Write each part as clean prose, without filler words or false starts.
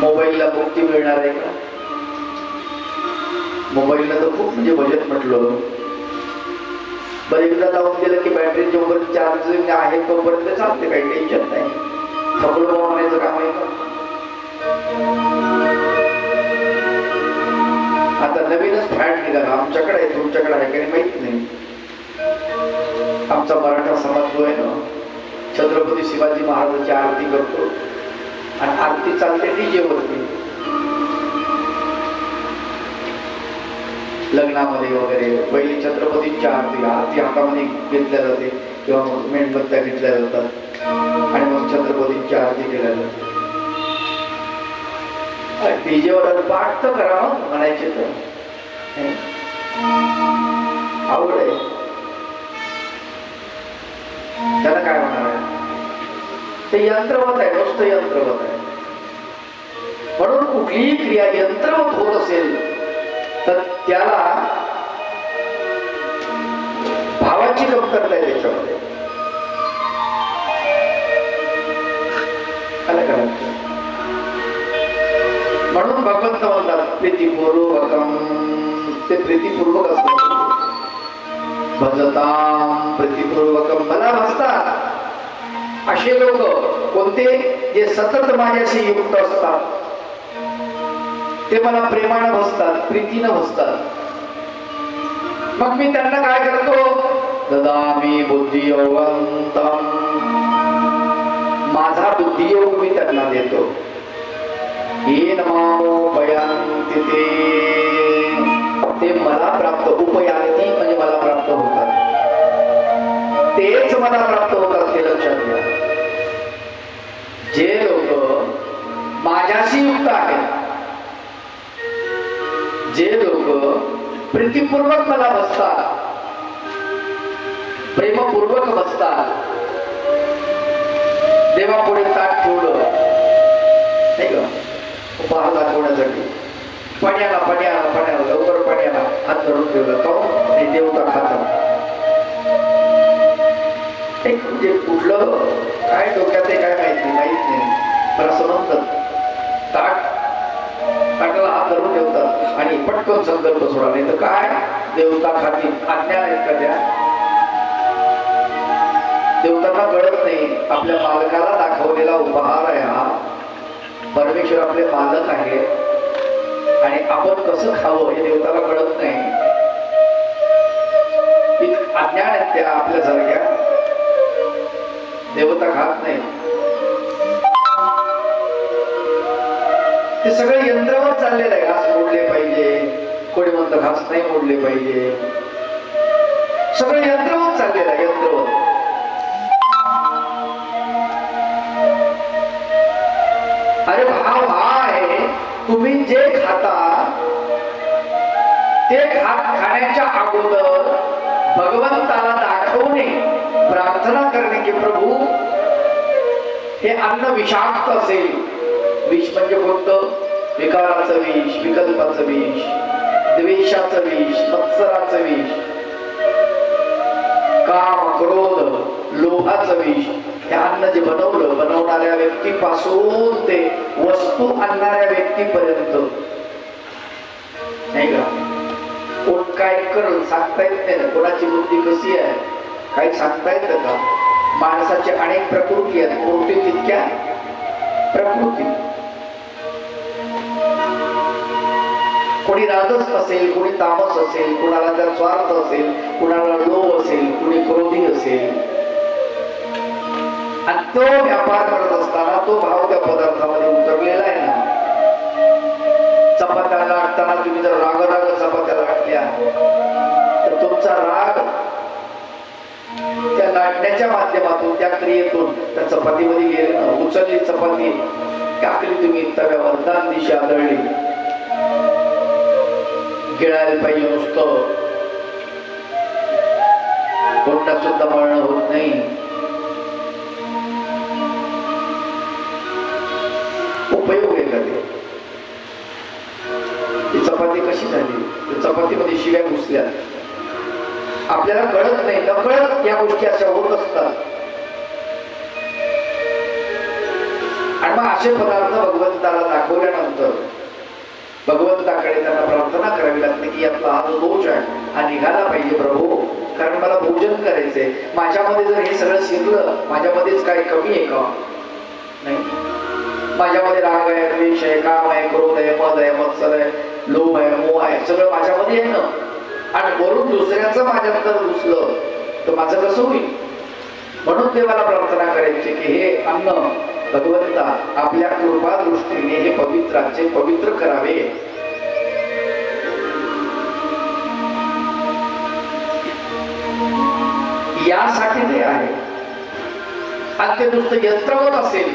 मोबाईलला मुक्ती मिळणार आहे का? मोबाईलला तर खूप म्हणजे बजेट म्हटलं. बरं एकदा लावून दिलं की बॅटरी जोपर्यंत चार्जिंग आहे तोपर्यंत चालते, काही टेन्शन नाही. थकलो मारण्याचं काम आहे का? आता नवीनच फॅट निघाला, आमच्याकडे आहे, तुमच्याकडे आहे काही माहित नाही. आमचा मराठा समाज जो आहे ना, छत्रपती शिवाजी महाराजांची आरती करतो आणि आरती चालते डीजे वरती, लग्नामध्ये वगैरे. पहिली छत्रपतींची आरती हातामध्ये घेतल्या जाते किंवा मग मेणबत्त्या घेतल्या जातात आणि मग छत्रपतींची आरती केल्या जाते. डीजेवर पाठ तर करा म्हणायचे तर आवड आहे. त्याला काय म्हणणार आहे? ते यंत्रवत आहे, नुसतं यंत्रवत आहे. म्हणून कुठलीही क्रिया यंत्रवत होत असेल तर त्याला भावाची कमतरता आहे त्याच्यामध्ये. म्हणून भगवंत म्हणतात प्रीतिपूर्वकम, ते प्रीतिपूर्वक असतात. भजताम प्रीतिपूर्वकम, मला भजतात असे लोक कोणते? जे सतत माझ्याशी युक्त असतात, ते मला प्रेमानं भजतात, प्रीतीनं भजतात. मग मी त्यांना काय करतो? ददामी बुद्धियोगंतम, माझा बुद्धियोग मी त्यांना देतो. येन मामोपयांति ते मला प्राप्त, उपयांती म्हणजे मला प्राप्त होतात, तेच मला प्राप्त होतात. हे लक्षात घ्या. जे लोक माझ्याशी युक्त आहेत, जे लोक प्रीतिपूर्वक मला बसतात, प्रेमपूर्वक बसतात, देवापुढे ताट ठेवलं नाही का उपहार दाखवण्यासाठी, पाण्याला लवकर पाण्याला हात धरून ठेवला तो आणि देवता खाता. एक म्हणजे कुठलं काय डोक्यात आहे काय माहित नाही. पण असं म्हणतात ताटाला हात धरून ठेवतात आणि पटकन संकल्प सोडा, नाही तर काय देवता खाती. आज्ञा आहेत का त्या? देवतांना कळत नाही आपल्या मालकाला दाखवलेला उपहार आहे हा. परमेश्वर आपले मालक आहे आणि आपण कसं खावं हे देवताला कळत नाही. अज्ञान आहेत त्या आपल्यासारख्या. देवता खात नाही. ते सगळे यंत्रावर चाललेलं आहे. घास मोडले पाहिजे, कोणी म्हणतं घास नाही मोडले पाहिजे. सगळं यंत्रावर चाललेलं आहे, यंत्रावर. अरे भाव हा आहे, तुम्ही जे खाता ते खाण्याच्या अगोदर भगवंताला दाखवणे, प्रार्थना करणे की प्रभू हे अन्न विषाक्त असेल. विष म्हणजे कोणतं? विकाराचं विष, विकल्पाचं विष, द्वेषाचं विष, मत्सराचं विष, काम, क्रोध, लोभाचं विष. हे अन्न जे बनवणाऱ्या व्यक्तीपासून ते वस्तू आणणाऱ्या व्यक्तीपर्यंत नाही का, कोण काय करल सांगता येत नाही ना. कोणाची बुद्धी कशी आहे काही सांगता येतं का? माणसाच्या अनेक प्रकृती आहेत, मूर्ती तितक्या प्रकृती. कोणी राजस असेल, कोणी तामस असेल, कुणाला त्या स्वार्थ असेल, कुणाला लोभ असेल, कुणी क्रोधी असेल. आणि तो व्यापार करत असताना तो भाव त्या पदार्थामध्ये उतरलेला आहे ना. चपात्या लाटताना तुम्ही जर राग चपात्या लाटल्या तर तुमचा राग त्या लाटण्याच्या माध्यमातून, त्या क्रियेतून त्या चपातीमध्ये गेले ना. उचलली चपाती, टाकली तुम्ही तव्यावर, दान दिशा आदळली. गिळायला पाहिजे नुसतं, कोणता सुद्धा मळणं होत नाही. उपयोग आहे का ते? चपाती कशी झाली? चपातीमध्ये शिव्या घुसल्या. आपल्याला कळत नाही, नकळत या गोष्टी अशा होत असतात. आणि मग असे पदार्थ भगवंताला दाखवल्यानंतर भगवंताकडे त्यांना प्रार्थना करावी लागते की यातला हा जो दोष आहे हा निघाला पाहिजे प्रभू, कारण मला भोजन करायचंय. माझ्यामध्ये जर हे सगळं शिरलं, माझ्यामध्येच काही कमी आहे का? नाही. माझ्यामध्ये राग आहे, द्वेष आहे, काम आहे, क्रोध आहे, मद आहे, मत्सर आहे, लोभ आहे, मोह आहे, सगळं माझ्यामध्ये आहे ना. आणि वरून दुसऱ्याचं माझ्यात जर घुसलं तर माझं कसं होईल? म्हणून देवाला प्रार्थना करायची की हे अन्न भगवंता आपल्या कृपा दृष्टीने हे पवित्राचे पवित्र करावे. यासाठी ते आहे. आणि ते नुसतं यंत्रवत असेल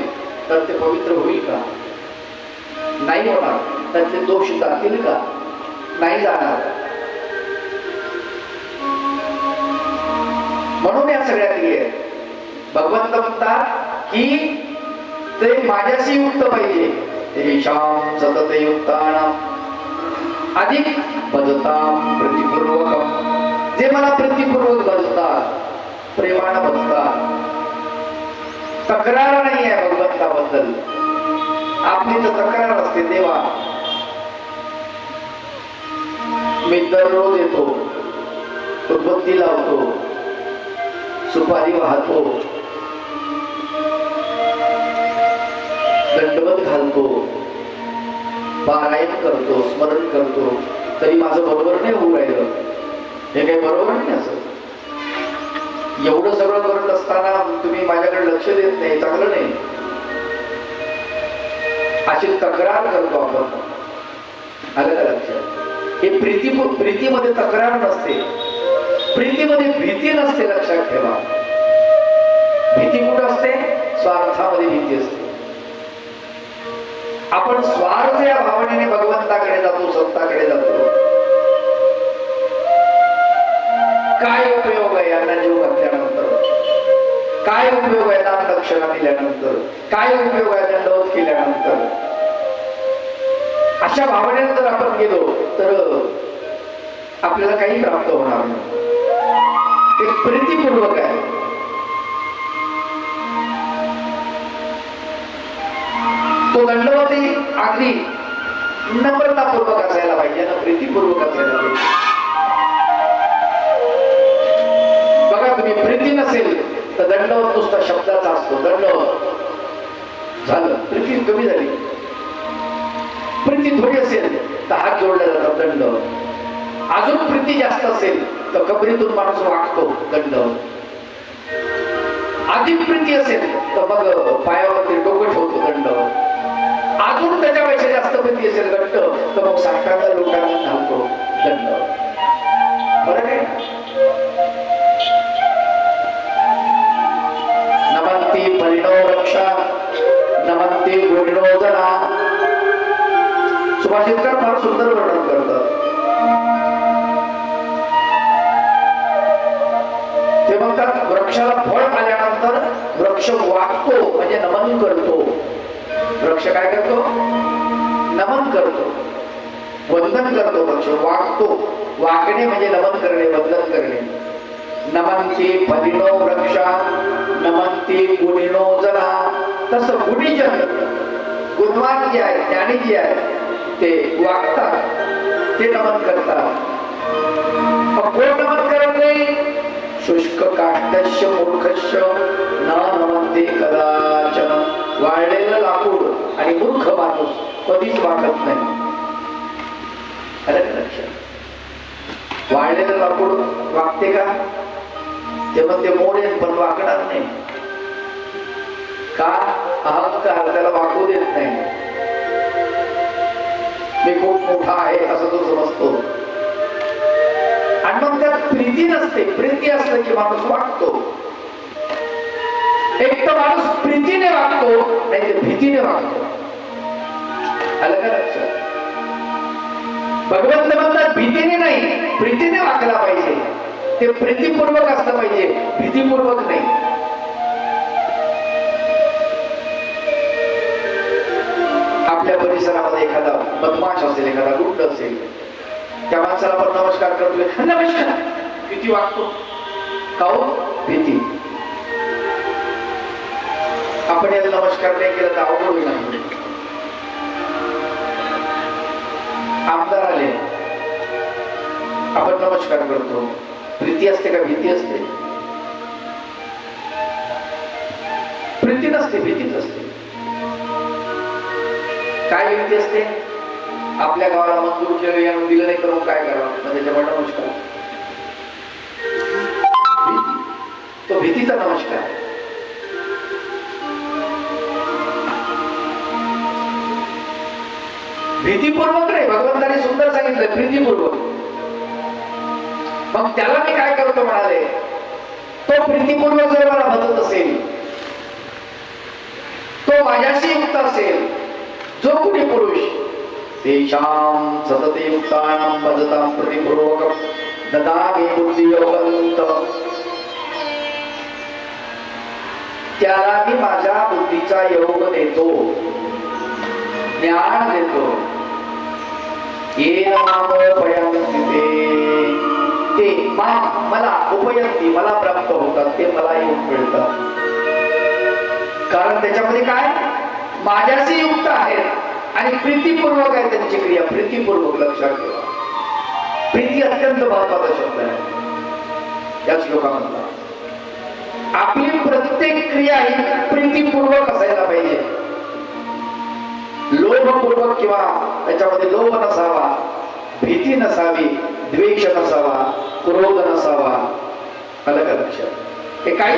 तर ते पवित्र होईल का? नाही होणार. त्याचे दोष जातील का? नाही जाणार. म्हणून या सगळ्या क्रिया भगवंत म्हणतात की ते माझ्याशी युक्त पाहिजे. तेषां सतत युक्तानां अधिक भजतां प्रीतिपूर्वकं, जे मला प्रीतिपूर्वक भजतात, प्रेमानं भजतात. तक्रार नाही आहे भगवंताबद्दल. आपली तर तक्रार असते, देवा मी दररोज येतो, उदबत्ती लावतो, सुपारी वाहतो, दंडवत घालतो, पारायण करतो, स्मरण करतो, तरी माझं बरोबर नाही होऊ राहिलं. हे काही बरोबर नाही. असं एवढं सगळं करत असताना तुम्ही माझ्याकडे लक्ष देत नाही, चांगलं नाही. अशी तक्रार करतो आपण. आलं का लक्षात? हे प्रीतीमध्ये तक्रार नसते, प्रीतीमध्ये भीती नसते. लक्षात ठेवा. भीती कुठं असते? स्वार्थामध्ये भीती असते. आपण स्वार्थ या भावनेने भगवंताकडे जातो, संताकडे जातो. काय उपयोग आहे यांना जीव घातल्यानंतर? काय उपयोग आहे दान दक्षिणा दिल्यानंतर? काय उपयोग आहे दंडवत केल्यानंतर? अशा भावनेने जर आपण गेलो तर आपल्याला काही प्राप्त होणार नाही. ते प्रीतीपूर्वक आहे. तो दंडवती अगदी नम्रतापूर्वक असायला पाहिजे ना, प्रीतीपूर्वक असायला पाहिजे. बघा, तुम्ही प्रीती नसेल तर दंडवत नुसता शब्दाचा असतो. दंडवत झालं, प्रीती कमी झाली. प्रीती थोडी असेल तर हात जोडला जातात, दंडवत. अजून प्रीती जास्त असेल तर कबरीतून माणूस वागतो, दंडवत. अधिक प्रीती असेल तर मग पायावरती डोकं ठेवतो, दंडवत. अजून त्याच्यापेक्षा जास्त प्रीती असेल घट्ट तर मग साष्टांग लोटांना घालतो, दंडवत. बरं आहे. नमन्ति परिणो रक्षा नमन्ति गुणिनो जना. सुभाषितकार फार सुंदर वर्णन करतात. ते म्हणतात वृक्षाला फळ आल्यानंतर वृक्ष वागतो म्हणजे नमन करतो. वृक्ष काय करतो? नमन करतो, वंदन करतो. वृक्ष वागतो. वागणे म्हणजे नमन करणे, वंदन करणे. नमन्ति परिणो वृक्षा नमन्ति गुणिनो जना. तसं गुणीजन, गुणवान जे आहे, ज्ञानी जे आहे ते वागतात, ते नमन करतात. मग कोण नमन करत नाही? शुष्क काष्ठस्य मूर्खस्य न नमन्ते कदाचन. वाळलेलं लाकूड आणि मूर्ख माणूस कधीच वागत नाही. वाळलेलं लाकूड वागते का? ते म्हणते मोडेल पण वागणार नाही. का? अहंकार त्याला वागू देत नाही. मी खूप मोठा आहे असं तो समजतो. आणि मग त्यात प्रीती नसते. प्रीती असलं की माणूस वागतो. एक तर माणूस प्रीतीने वागतो, नाही तर भीतीने वागतो. आलं का लक्षात? भगवंत म्हणतात भीतीने नाही, प्रीतीने वागला पाहिजे. ते प्रीतीपूर्वक असलं पाहिजे, भीतीपूर्वक नाही. आपल्या परिसरामध्ये एखादा बदमाश असेल, एखादा गुंड असेल, त्या माणसाला आपण नमस्कार करतोय, नमस्कार, भीती वागतो. का हो? भीती. आपण याला नमस्कार नाही केला तर अवघड होईल. आमदार आले, आपण नमस्कार करतो. प्रीती असते का भीती असते? प्रीती नसते, भीतीच असते. काय भीती असते? आपल्या गावाला मंजूर केलं यांना दिलं नाही तर मग काय करावं, मग त्याच्यावर नमस्कार. भीती, तो भीतीचा नमस्कार. भीतीपूर्वक नाही, भगवंताने सुंदर सांगितलं प्रीतीपूर्वक. मग त्याला मी काय करतो म्हणाले, तो प्रीतीपूर्वक जर मला भजत असेल, तो माझ्याशी युक्त असेल, जो कुणी पुरुष तेषां सतते युक्तानां भजतां प्रीतिपूर्वकं ददामि बुद्धियोगंत, त्याला मी माझ्या बुद्धीचा योग देतो, ज्ञान देतो. येन मामोपयन्ति ते मला उपयंती, मला प्राप्त होतात, ते मला येऊन मिळतात. कारण त्याच्यामध्ये काय, माझ्याशी युक्त आहेत आणि प्रीतीपूर्वक आहे त्यांची क्रिया. प्रीतीपूर्वक, लक्षात ठेवा, प्रीती अत्यंत महत्वाचा शब्द आहे या श्लोकामधला. आपली प्रत्येक क्रिया ही प्रीतीपूर्वक असायला पाहिजे. लोभपूर्वक किंवा त्याच्यामध्ये लोभ नसावा, भीती नसावी, द्वेष नसावा, क्रोध नसावा. आलं का लक्षात? हे काय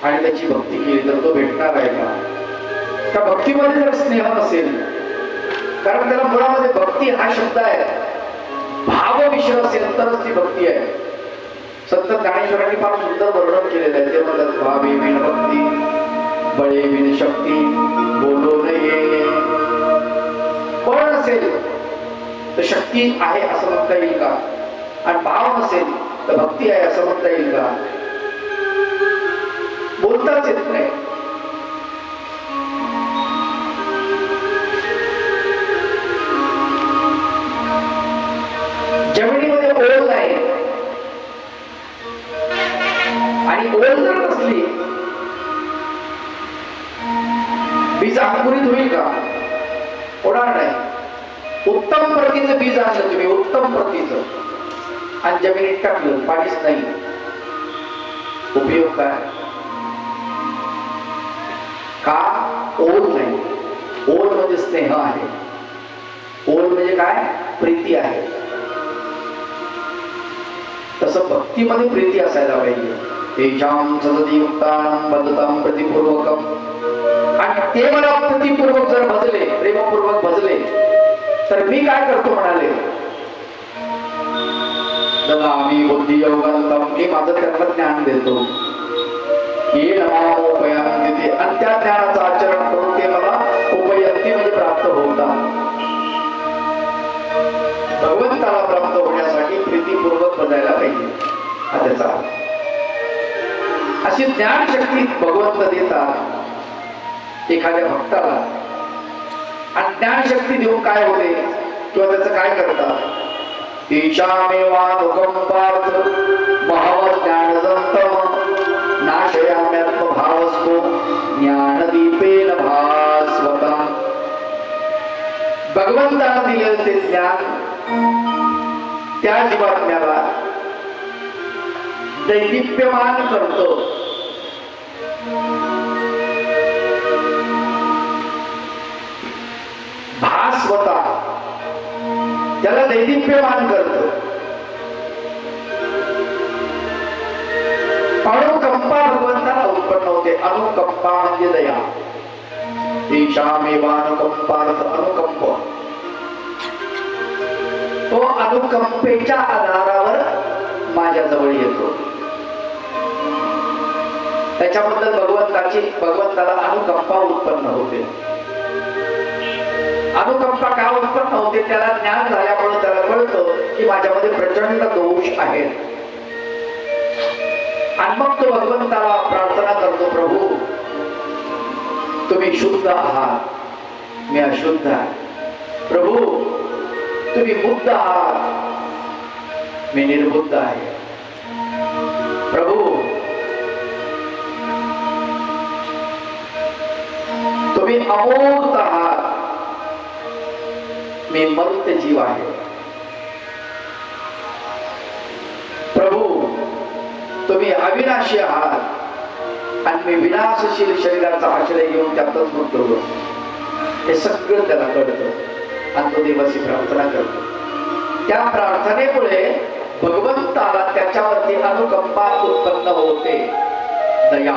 आणि त्याची भक्ती केली तर तो भेटणार आहे का? त्या भक्तीमध्ये जर स्नेह नसेल, कारण त्याला मुळामध्ये भक्ती हा शब्द आहे, भाव विषय असेल तरच ती भक्ती आहे. संत ज्ञानेश्वरांनी फार सुंदर वर्णन केलेलं आहे. ते म्हणतात, भावे विण भक्ती, बळे विण शक्ती, बोलो नये. कोण असेल तर शक्ती आहे असं म्हणता येईल का? आणि भाव नसेल तर भक्ती आहे असं म्हणता येईल का? बोलताच येत नाही. जमिनीमध्ये ओल नाही आणि ओल जर नसली, बीज अंकुरित होईल का? होणार नाही. उत्तम प्रतीचं बीज आणलं तुम्ही, उत्तम प्रतीचं, आणि जमिनीत टाकलं, पाणीच नाही, उपयोग काय? का? ओल नाही. ओल म्हणजे स्नेह आहे. ओल म्हणजे काय? प्रीती आहे. तसं भक्तीमध्ये प्रीती असायला पाहिजे. तेषां सतती युक्तानां भजतां प्रीतिपूर्वकम्. आणि ते मला प्रीतिपूर्वक जर भजले, प्रेमपूर्वक भजले, तर मी काय करतो म्हणाले, ददामी बुद्धियोगंतम, मी माझं त्यांना ज्ञान देतो. ये नमामोपयांती, आणि त्या ज्ञानाचं आचरण करून ते मला उपयंती म्हणजे प्राप्त होतात. भगवंताला प्राप्त होण्यासाठी प्रीतीपूर्वक बजायला पाहिजे, हा त्याचा अर्थ. अशी ज्ञानशक्ती भगवंत देतात एखाद्या भक्ताला. आणि ज्ञानशक्ती देऊन काय होते किंवा त्याचं काय करतात, ईशामेवानुकंपार्थ महवज्ञानदंतम नाशयाम्यात्मभावस्तो ज्ञानदीपेन भास्वतम्. भगवंताने दिलेले ते ज्ञान त्या जीवात्म्याला दैदिप्यमान करतो. भास्वता, त्याला दैदिप्यमान करतो. अनुकंपा भगवंताला उत्पन्न होते. अनुकंपा म्हणजे दया. ईशामेवानुकंपार्थ, अनुकंप. तो अनुकंपेच्या आधारावर माझ्या जवळ येतो. त्याच्याबद्दल भगवंताला अनुकंपा उत्पन्न होते. अनुकंपा का उत्पन्न होते, त्याला ज्ञान झाल्यामुळे त्याला कळतं की माझ्यामध्ये प्रचंड दोष आहेत. आणि मग तो भगवंताला प्रार्थना करतो, प्रभू तुम्ही शुद्ध आहात, मी अशुद्ध आहे. प्रभू तुम्ही बुद्ध आहात, मी निर्बुद्ध आहे. प्रभू तुम्ही अमूर्त आहात, मी मर्त्य जीव आहे. प्रभू तुम्ही अविनाशी आहात आणि मी विनाशशील शरीराचा आश्रय घेऊन त्यातच मुक्तो. हे सगळं त्याला कळतं आणि तो देवाची प्रार्थना करतो. त्या प्रार्थनेमुळे भगवंताला त्याच्यावरती अनुकंपा उत्पन्न होते, दया.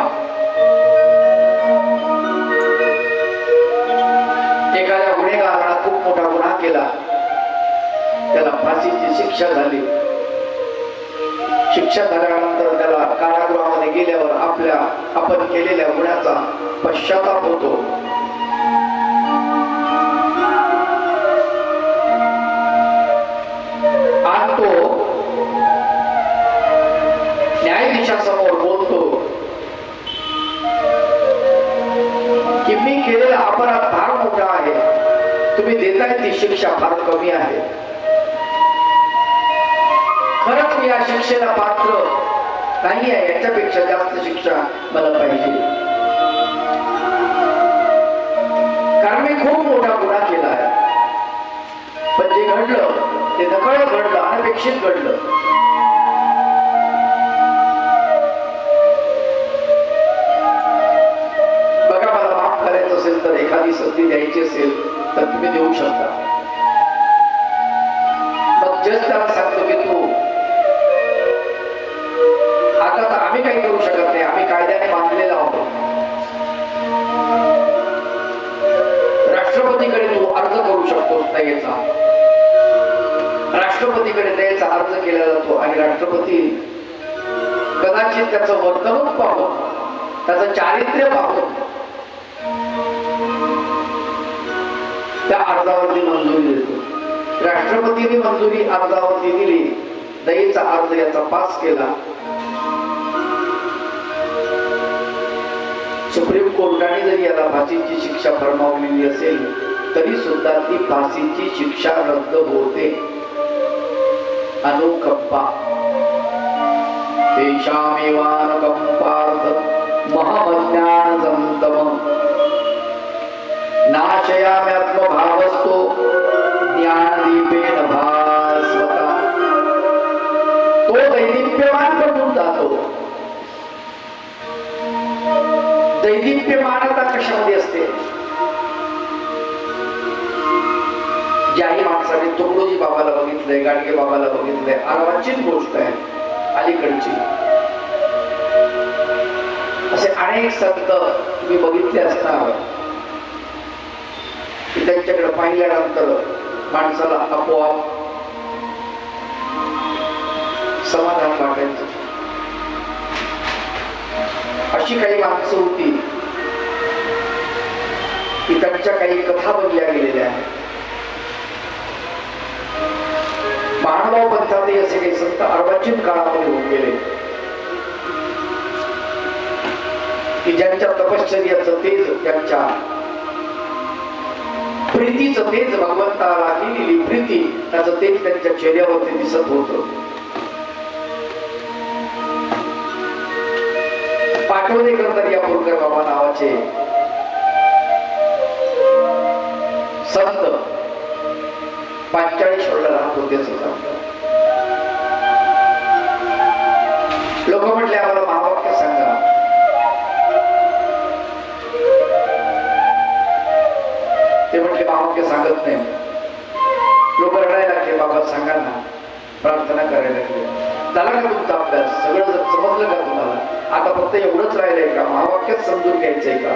एखाद्या गुन्हेगाराला खूप मोठा गुन्हा केला, त्याला फाशीची शिक्षा झाली. शिक्षा झाल्यानंतर त्याला कारागृहामध्ये गेल्यावर आपण केलेल्या गुन्ह्याचा पश्चाताप होतो. आणि तो न्यायाधीशासमोर बोलतो की मी केलेला अपराध फार मोठा आहे, तुम्ही देताय ती शिक्षा फार कमी आहे. खरंच मी या शिक्षेला पात्र नाही आहे, याच्यापेक्षा जास्त शिक्षा मला पाहिजे. कारण मी खूप मोठा गुन्हा केला आहे. पण जे घडलं ते नकळत घडलं, अनपेक्षित घडलं. बघा, मला माफ करायचं असेल तर, एखादी संधी द्यायची असेल तर तुम्ही देऊ शकता. मग जस्ट त्याला सांगतो की तू आता तर आम्ही काही करू शकत नाही, आम्ही कायद्याने बांधलेला आहोत. राष्ट्रपतीकडे तू अर्ज करू शकतोस दयेचा. राष्ट्रपतीकडे दयेचा अर्ज केला जातो आणि राष्ट्रपती कदाचित त्याचं वर्तणूक पाहून, त्याचं चारित्र्य पाहून त्या अर्जावरती मंजुरी देतो. राष्ट्रपतीने मंजुरी अर्जावरती दिली, दयेचा अर्ज याचा पास केला. सुप्रीम कोर्टाने जरी याला फाशीची शिक्षा फरमावलेली असेल तरी सुद्धा ती फाशीची शिक्षा रद्द होते. अनुकंपा, तेषामेवानुकंपार्थ महमज्ञानदंतम नाशयाम्यात्मभावस्तो ज्ञानदीपेन भास्वता. तो दैदिप्यमान बनून जातो. दैदिप्यमानता कशामध्ये असते? ज्याही माणसाने तुकडोजी बाबाला बघितलंय, गाडगे बाबाला बघितलंय, अर्वाचीन गोष्ट आहे, अलीकडची. असे अनेक संत तुम्ही बघितले असणार की त्यांच्याकडे पाहिल्यानंतर माणसाला आपोआप समाधान वाटायचं. अशी काही माणसं होती की त्यांच्या काही कथा बनल्या गेलेल्या आहेत. महानुभाव पंथातही असे काही संत अर्वाचीन काळामध्ये होऊन गेले की ज्यांच्या तपश्चर्याचं तेज, त्यांच्या प्रीतीचं तेज, भगवंताला केलेली प्रीती त्याचं तेज त्यांच्या चेहऱ्यावरती दिसत होतं. पाटोदेकर दर्यापूरकर बाबा नावाचे संत 45 राहत होते. लोक म्हटले आम्हाला महावाक्य सांगा. ते म्हटले महावाक्य सांगत नाही. लोक रडायला लागले, बाबा सांगा ना, प्रार्थना करायला लागले. झाला का तुमचा अभ्यास? सगळं समजलं का तुम्हाला? आता फक्त एवढंच राहिलंय का? महावाक्यच समजून घ्यायचंय का?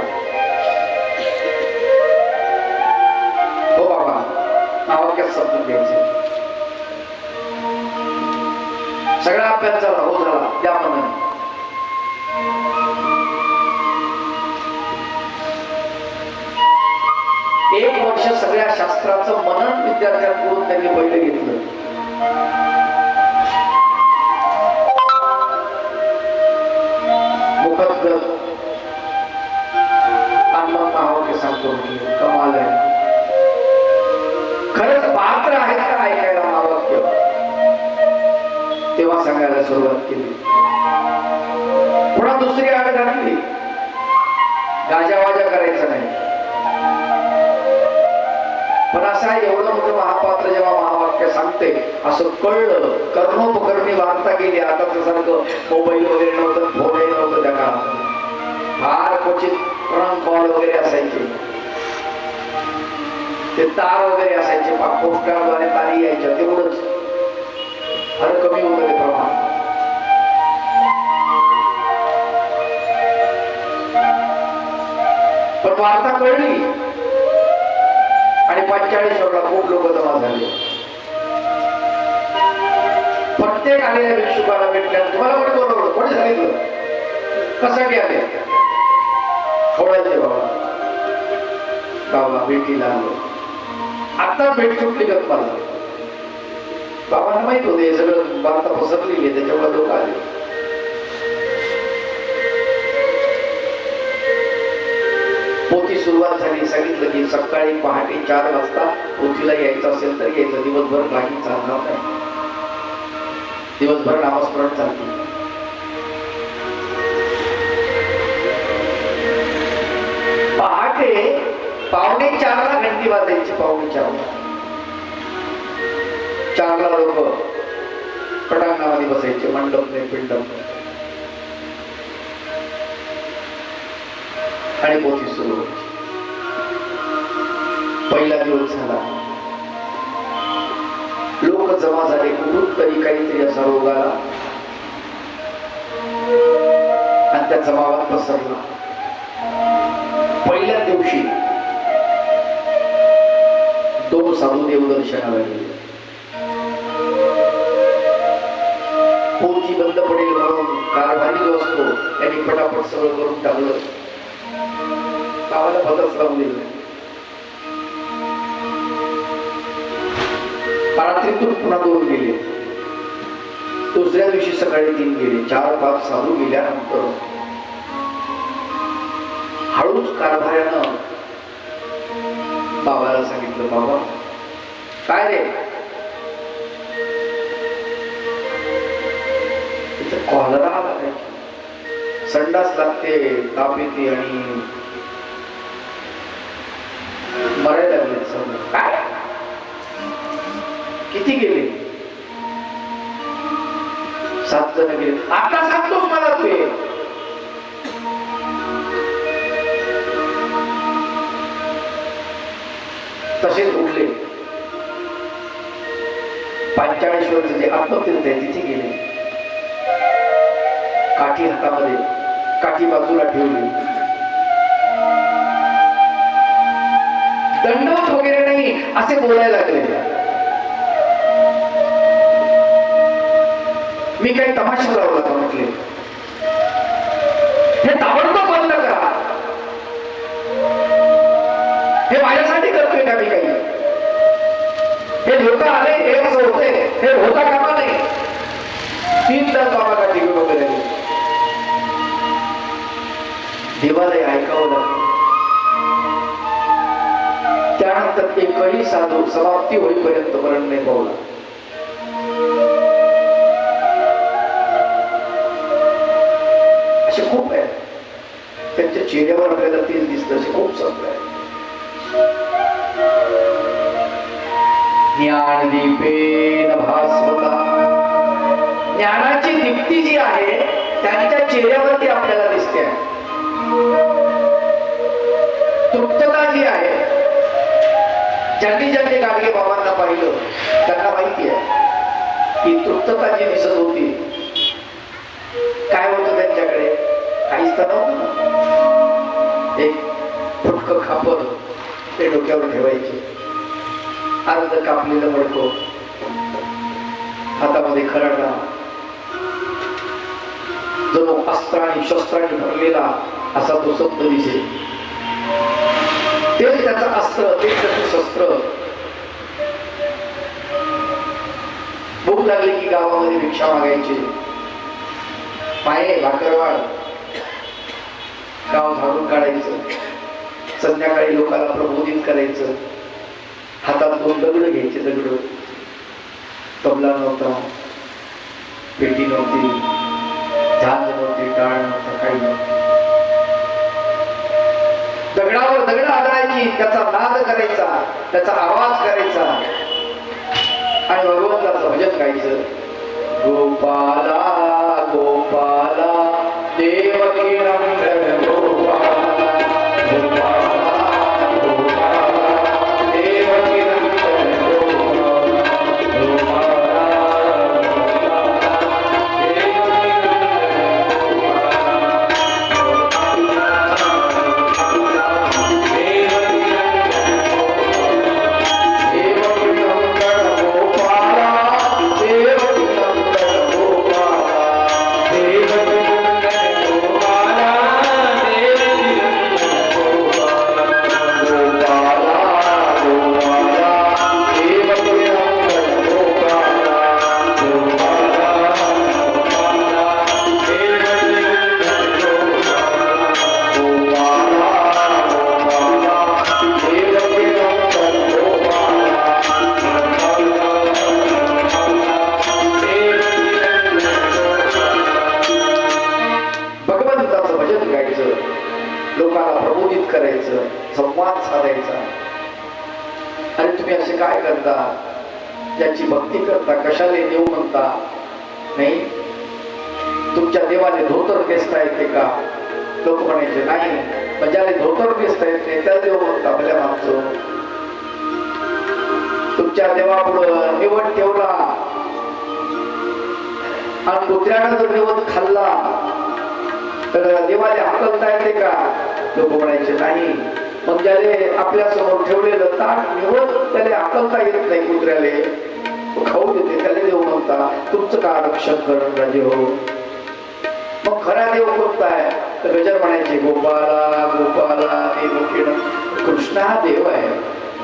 हो बाबा, महावाक्यच समजून घ्यायचंय. सगळा अभ्यास झाला? हो झाला, त्या मनाने. एक वर्ष सगळ्या शास्त्राचं मनन विद्यार्थ्यांकडून त्यांनी पहिलं घेतलं. मुखद्गत महावाक्य सांगतो म्हणजे कमाल आहे. खरंच पात्र आहेत का ऐकायला महावाक्य? तेव्हा सांगायला सुरुवात केली. पुन्हा दुसरी आड घातली, गाजावाजा करायचा नाही. पण असं एवढं मोठं महापात्र जेव्हा महावाक्य सांगते असं कळलं, कर्णोपकरणी वार्ता गेली. आता सारखं मोबाईल वगैरे नव्हतं, फोनही नव्हतं त्या काळात. फार क्वचित कॉल वगैरे असायचे, ते तार वगैरे असायचे, पोस्टाद्वारे तारी यायच्या, तेवढंच. फार कमी होतं ते प्रमाण. पण वार्ता कळली आणि 45 खूप लोक जमा झाले. प्रत्येक आलेल्या भिक्षुकाला भेटल्या, तुम्हाला कोणी बोलवलं? कोणी सांगितलं? कशासाठी आले? थोड्याचे बाबा, बाबा भेटीला आलो. आता भेट सुटली गत मला. बाबांना माहित होते हे सगळं वार्ता पसरलेली आहे, त्याच्यामुळे लोक आले. पोथी सुरुवात झाली. सांगितलं की सकाळी पहाटे 4 वाजता पोथीला यायचं असेल तर यायचं. दिवसभर काही चालणार नाही, दिवसभर नामस्मरण चालते. पहाटे 3:45 घंटी वाजायची. 4:45 लोक पटांगणामध्ये बसायचे, मंडप नाही, पिंडप. आणि पोथी सुरू व्हायची. पहिला दिवस झाला, लोक जमा झाले. कुठून तरी काहीतरी असा रोग आला आणि त्या जमावात पसरला. पहिल्या दिवशी 2 साधू देवदर्शनाला गेले. पोथी बंद पडेल म्हणून कारभारी जो असतो त्यांनी पटापट सगळं करून टाकलं. गावाला भदच लावून दिलं. रात्रीतून पुन्हा 2 गेले. दुसऱ्या दिवशी सकाळी 3 गेले. 4-5 साधू गेल्यानंतर हळूच कारभाऱ्यानं बाबाला सांगितलं, बाबा काय रे? तिथं कॉलरा आला काय? संडास लागते, ताप येते आणि मरायला लागले. समजा काय? किती गेले? 7 जण गेले. आता सांगतोस मला ते? तसेच उठले. 45 जे आत्मतीर्थ आहे तिथे गेले. काठी हातामध्ये, काठी बाजूला ठेवली. दंडवत वगैरे नाही नाही असे बोलायला लागले. मी काही तमाशा लावला का म्हटले, हे ताबडतोब बंद करा. हे माझ्यासाठी करतोय का मी काही? हे लोक आले हे असं होते, हे होता कामा नाही. 3 तास बाबा टीव्ही वगैरे देवालय ऐकावं लागतं. त्यानंतर एकही साधू समाप्ती होईपर्यंत मरण नाही पावला. असे खूप आहे, त्यांच्या चेहऱ्यावर आपल्याला तेच दिसतं. असे खूप संत आहे. ज्ञानदीपेन भास्वता, ज्ञानाची दीप्ती जी आहे त्यांच्या चेहऱ्यावरती आपल्याला दिसते. तृप्तता जी आहे, ज्यांनी ज्यांनी गाडगे बाबांना पाहिलं त्यांना माहिती आहे की तृप्तता जी दिसत होती. काय होतं त्यांच्याकडे? काहीच तर नव्हतं. एक फुटकं खापर ते डोक्यावर ठेवायचे, अर्ध कापलेलं मडको, हातामध्ये खराडा, जणू अस्त्रांनी शस्त्रांनी भरलेला असा तो संत दिसे. तेच त्याचं अस्त्र, तेच त्याचं शस्त्र. भूक लागली की गावामध्ये भिक्षा मागायची, पाये भाकरवाड, गाव झाडून काढायचं, संध्याकाळी लोकांना प्रबोधित करायचं. हातात 2 दगड घ्यायचे. दगड, तबला नव्हता, पेटी नव्हती, झांज नव्हती, टाळ नव्हता, काही नव्हतं. दगडावर दगड आदळायची, त्याचा नाद करायचा, त्याचा आवाज करायचा आणि भगवंताचं भजन गायचं. गोपाला गोपाला देवकी नंदन गोपाला, गोपाला गोपाला देवकी नंदन गोपाला, गोपाला लोकांना प्रबोधित करायचं, संवाद साधायचा. अरे तुम्ही असे काय करता? ज्याची भक्ती करता कशाला देव म्हणता? नाही, तुमच्या देवाने धोतर नेसता येते का? लोक म्हणायचे नाही, पण ज्याला धोतर नेसता येते त्या देव म्हणता. आपल्या मागचं तुमच्या देवापुढं निवड ठेवला आणि कुत्र्यानं जर निवड खाल्ला तर देवाला हाकलता येते का? लोक म्हणायचे नाही, मग ज्याले आपल्या समोर ठेवलेलं ताट निवड त्याला हाकलता येत नाही, कुत्र्याले खाऊ देते, त्याला देव म्हणता. तुमचं का रक्षण करण राजे हो? मग खरा देव कोणता आहे? तर गजर म्हणायचे गोपाला गोपाला देवकी. कृष्ण हा देव आहे,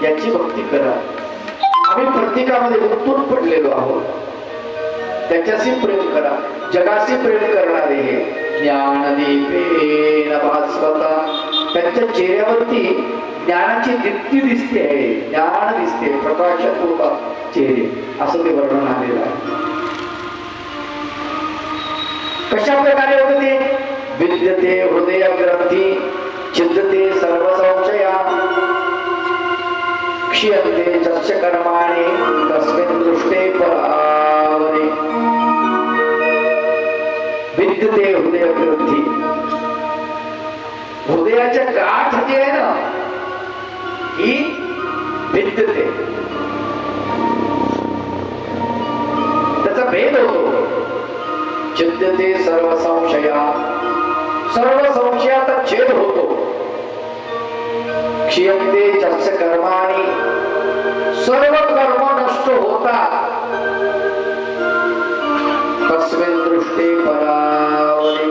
याची भक्ती करा. आम्ही प्रत्येकामध्ये गुंतून पडलेलो आहोत, त्याच्याशी प्रेम करा. जगाशी प्रेम करणारे हे ज्ञानदीपेन भास्वता, त्यांच्या चेहऱ्यावरती ज्ञानाची दीप्ती दिसते आहे, ज्ञान दिसते, प्रकाशात होतात चेहरे, असं ते वर्णन आलेलं आहे. कशा प्रकारे होते ते? विद्यते हृदय ग्रंथी छिद्यते सर्व संशया, क्षीयते तस्य कर्माणि तस्मिन् दृष्टे परावरे. विद्यते हृदय ग्रंथी, हृदयाच्या गाठ जी आहे ना ही विद्यते, त्याचा भेद होतो. छिद्यते सर्व संशया, सर्व संशयाचा छेद होतो. क्षीयते तस्य कर्माणि, सर्व कर्म नष्ट होतात तस्मिन् दृष्टे परावरे,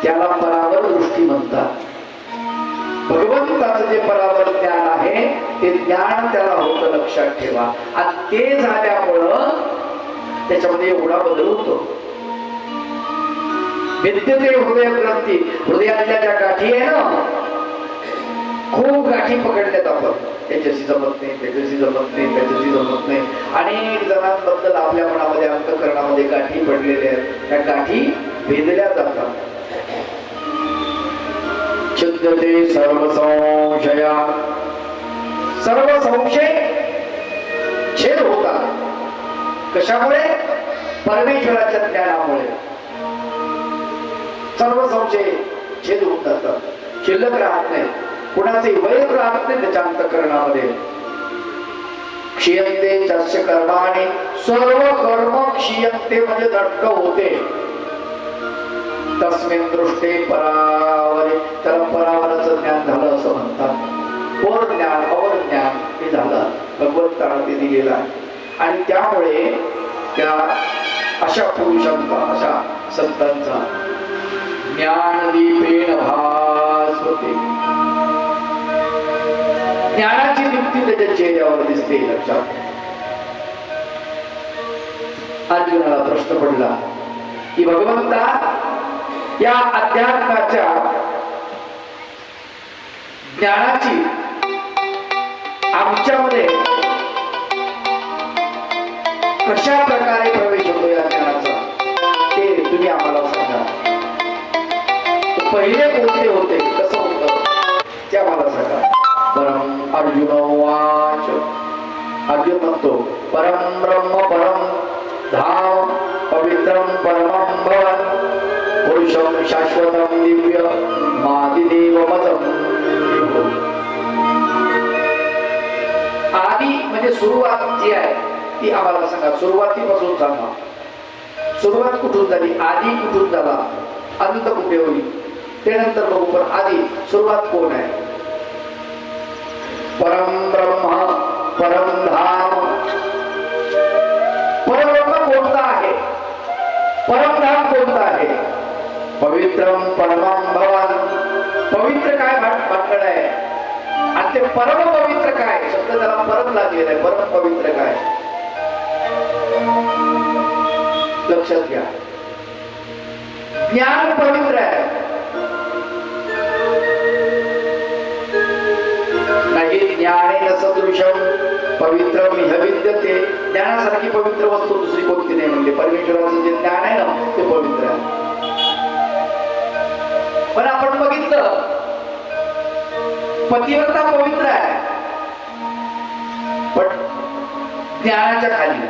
त्याला परावर दृष्टी म्हणतात. भगवंताचं जे परावर ज्ञान आहे ते ज्ञान त्याला होतं, लक्षात ठेवा. आणि ते झाल्यामुळं त्याच्यामध्ये एवढा बदल होतो. विद्यते हृदय ग्रंथी, हृदयातल्या ज्या गाठी आहे ना, खूप गाठी पकडल्यात आपण, त्याच्याशी जमत नाही, त्याच्याशी जमत नाही, त्याच्याशी जमत नाही. अनेक जणांबद्दल आपल्या मनामध्ये अंतःकरणामध्ये गाठी पडलेल्या आहेत. त्या गाठी भेदल्या जातात. छिद्यते सर्व संशया, सर्व संशय छेद होतात. कशामुळे? परमेश्वराच्या ज्ञानामुळे सर्व संशय छेद होऊन जातात, शिल्लक राहत नाही, कुणाचे वैर राहत नाही त्याच्या अंतःकरणामध्ये. क्षीयन्ते तस्य कर्माणि, सर्व कर्म क्षीयन्ते म्हणजे नष्ट होते. तस्मिन् दृष्टे परावरे, त्याला परावराचं ज्ञान झालं असं म्हणतात. पर ज्ञान, अवर ज्ञान हे झालं, भगवंताने ते दिलेलं आहे. आणि त्यामुळे त्या अशा पुरुषांचा, अशा संतांचा ज्ञानदीपेन भासते, ज्ञानाची दीप्ती त्याच्या चेहऱ्यावर दिसते. लक्षात. अर्जुनाला प्रश्न पडला की भगवंता, या अध्यात्माच्या ज्ञानाची आमच्यामध्ये कशा प्रकारे प्रवेश होतो या ज्ञानाचा, ते तुम्ही आम्हाला सांगा. पहिले कोणते होते, कसं होतं ते आम्हाला सांगा. परम अर्जुन वाच, अर्जुन म्हणतो परम ब्रह्म परम धाम पवित्रम परमं भवन पुरुषं शाश्वतं दिव्य मादिदेवमतं. आदी म्हणजे सुरुवात जी आहे ती आम्हाला सांगा. सुरुवातीपासून सांगा. सुरुवात कुठून झाली, आदी कुठून झाला, अंत कुठे होईल ते नंतर बघू. पण आधी सुरुवात कोण आहे? परम ब्रह्म परम धाम. परब्रह्म कोणता आहे, परमधाम कोणता आहे? पवित्रम परमं भवन. पवित्र काय भानगड आहे, आणि ते परम पवित्र काय, शब्द त्याला परम लागलेला आहे. परम पवित्र काय, लक्षात घ्या. ज्ञान पवित्र आहे. नाही ज्ञानेन सदृशम पवित्रम इह विद्यते. ज्ञानासारखी पवित्र वस्तू दुसरी कोणती नाही म्हणले. परमेश्वराचं जे ज्ञान आहे ना ते पवित्र आहे. पण आपण बघितलं पतिव्रता पवित्र आहे, पण ज्ञानाच्या खाली.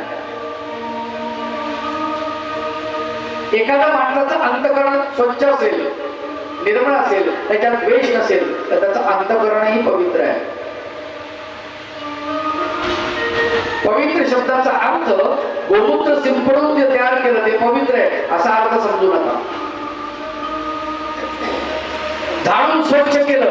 एखाद्या माणसाचं अंतःकरण स्वच्छ असेल, निर्मळ असेल, त्याच्यात द्वेष नसेल, तर त्याचं अंतःकरणही पवित्र आहे. पवित्र शब्दाचा अर्थ गोमूत्र शिंपडून जे तयार केलं ते पवित्र आहे असा अर्थ समजू नका. झाडून स्वच्छ केलं